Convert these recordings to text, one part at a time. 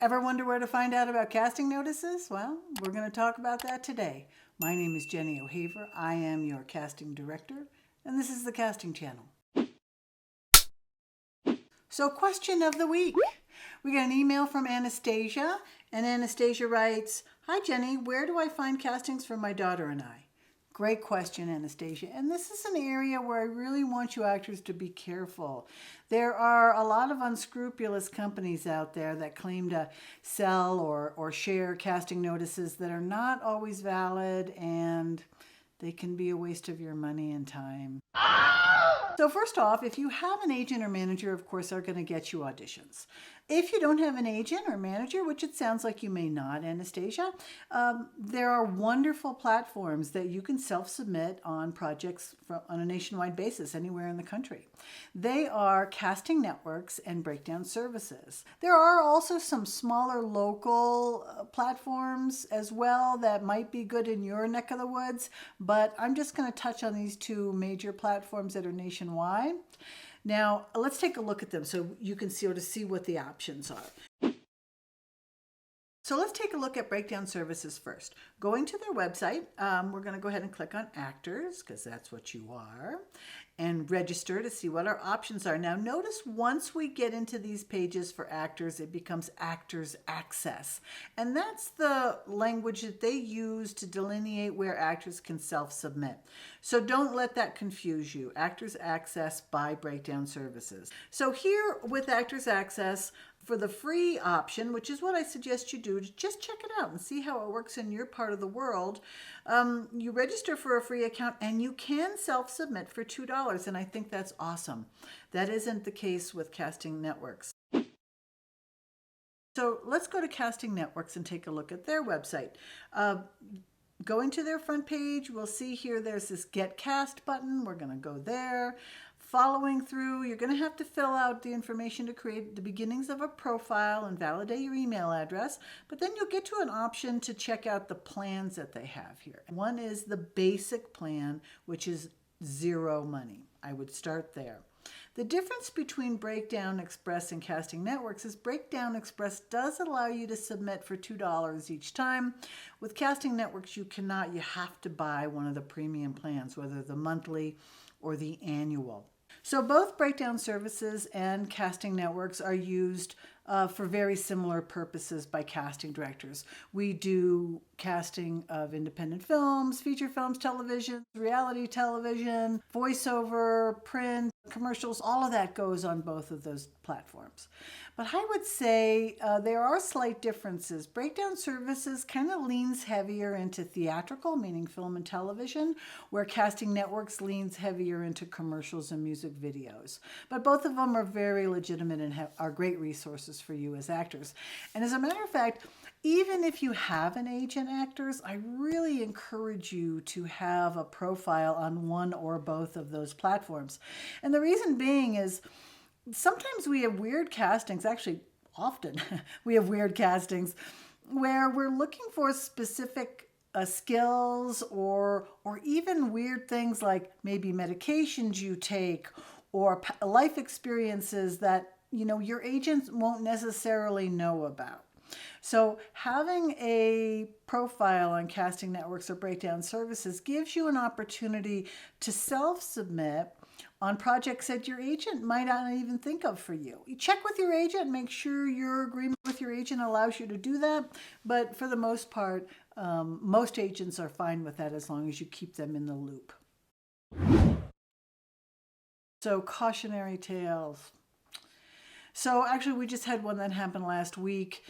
Ever wonder where to find out about casting notices? Well, we're going to talk about that today. My name is Jenny O'Haver. I am your casting director, and this is the Casting Channel. So, question of the week. We got an email from Anastasia, and Anastasia writes, "Hi Jenny, where do I find castings for my daughter and I?" Great question, Anastasia. And this is an area where I really want you actors to be careful. There are a lot of unscrupulous companies out there that claim to sell or share casting notices that are not always valid, and they can be a waste of your money and time. So first off, if you have an agent or manager, of course, they're going to get you auditions. If you don't have an agent or manager, which it sounds like you may not, Anastasia, there are wonderful platforms that you can self-submit on projects on a nationwide basis anywhere in the country. They are casting networks and breakdown services. There are also some smaller local platforms as well that might be good in your neck of the woods, but I'm just going to touch on these two major platforms that are nationwide. Now, let's take a look at them so you can sort of see what the options are. So let's take a look at breakdown services first. Going to their website, we're going to go ahead and click on actors, because that's what you are, and register to see what our options are. Now notice once we get into these pages for actors, it becomes Actors Access. And that's the language that they use to delineate where actors can self-submit. So don't let that confuse you. Actors Access by Breakdown Services. So here with Actors Access, for the free option, which is what I suggest you do, just check it out and see how it works in your part of the world. You register for a free account and you can self-submit for $2, and I think that's awesome. That isn't the case with casting networks. So let's go to Casting Networks and take a look at their website. Going to their front page, we'll see here there's this Get Cast button. We're going to go there. Following through, you're going to have to fill out the information to create the beginnings of a profile and validate your email address, but then you'll get to an option to check out the plans that they have here. One is the basic plan, which is zero money. I would start there. The difference between Breakdown Express and Casting Networks is Breakdown Express does allow you to submit for $2 each time. With Casting Networks, you cannot. You have to buy one of the premium plans, whether the monthly or the annual. So both Breakdown Services and Casting Networks are used for very similar purposes by casting directors. We do casting of independent films, feature films, television, reality television, voiceover, print, commercials, all of that goes on both of those platforms. But I would say there are slight differences. Breakdown Services kind of leans heavier into theatrical, meaning film and television, where Casting Networks leans heavier into commercials and music videos. But both of them are very legitimate and are great resources for you as actors. And as a matter of fact, even if you have an agent, actors, I really encourage you to have a profile on one or both of those platforms. And the reason being is sometimes we have weird castings, actually often we have weird castings where we're looking for specific skills or even weird things like maybe medications you take or life experiences that your agents won't necessarily know about. So having a profile on Casting Networks or Breakdown Services gives you an opportunity to self-submit on projects that your agent might not even think of for you. You check with your agent, make sure your agreement with your agent allows you to do that. But for the most part, most agents are fine with that as long as you keep them in the loop. So cautionary tales. So actually, we just had one that happened last week.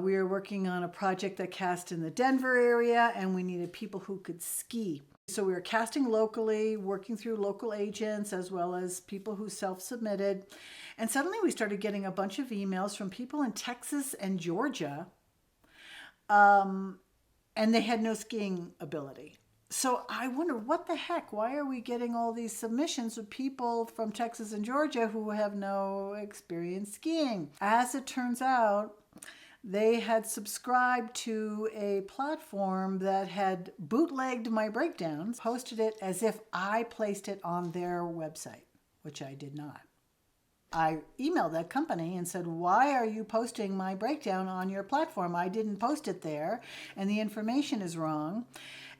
We were working on a project that cast in the Denver area, and we needed people who could ski. So we were casting locally, working through local agents, as well as people who self-submitted. And suddenly we started getting a bunch of emails from people in Texas and Georgia, and they had no skiing ability. So I wonder, what the heck? Why are we getting all these submissions of people from Texas and Georgia who have no experience skiing? As it turns out, they had subscribed to a platform that had bootlegged my breakdowns, posted it as if I placed it on their website, which I did not. I emailed that company and said, why are you posting my breakdown on your platform? I didn't post it there, and the information is wrong.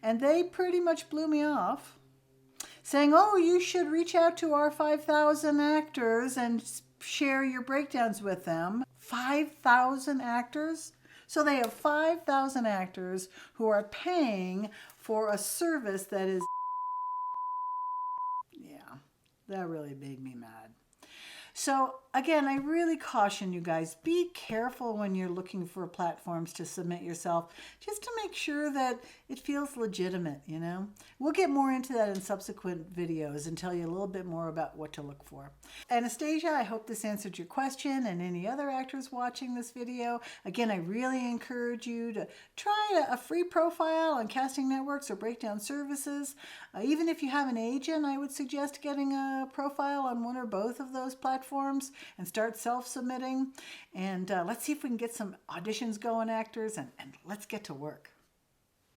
And they pretty much blew me off, saying, oh, you should reach out to our 5,000 actors and share your breakdowns with them. 5,000 actors? So they have 5,000 actors who are paying for a service that is... Yeah, that really made me mad. So again, I really caution you guys, be careful when you're looking for platforms to submit yourself, just to make sure that it feels legitimate, you know? We'll get more into that in subsequent videos and tell you a little bit more about what to look for. Anastasia, I hope this answered your question, and any other actors watching this video. Again, I really encourage you to try a free profile on casting networks or breakdown services. Even if you have an agent, I would suggest getting a profile on one or both of those platforms and start self-submitting. And let's see if we can get some auditions going, actors, and let's get to work.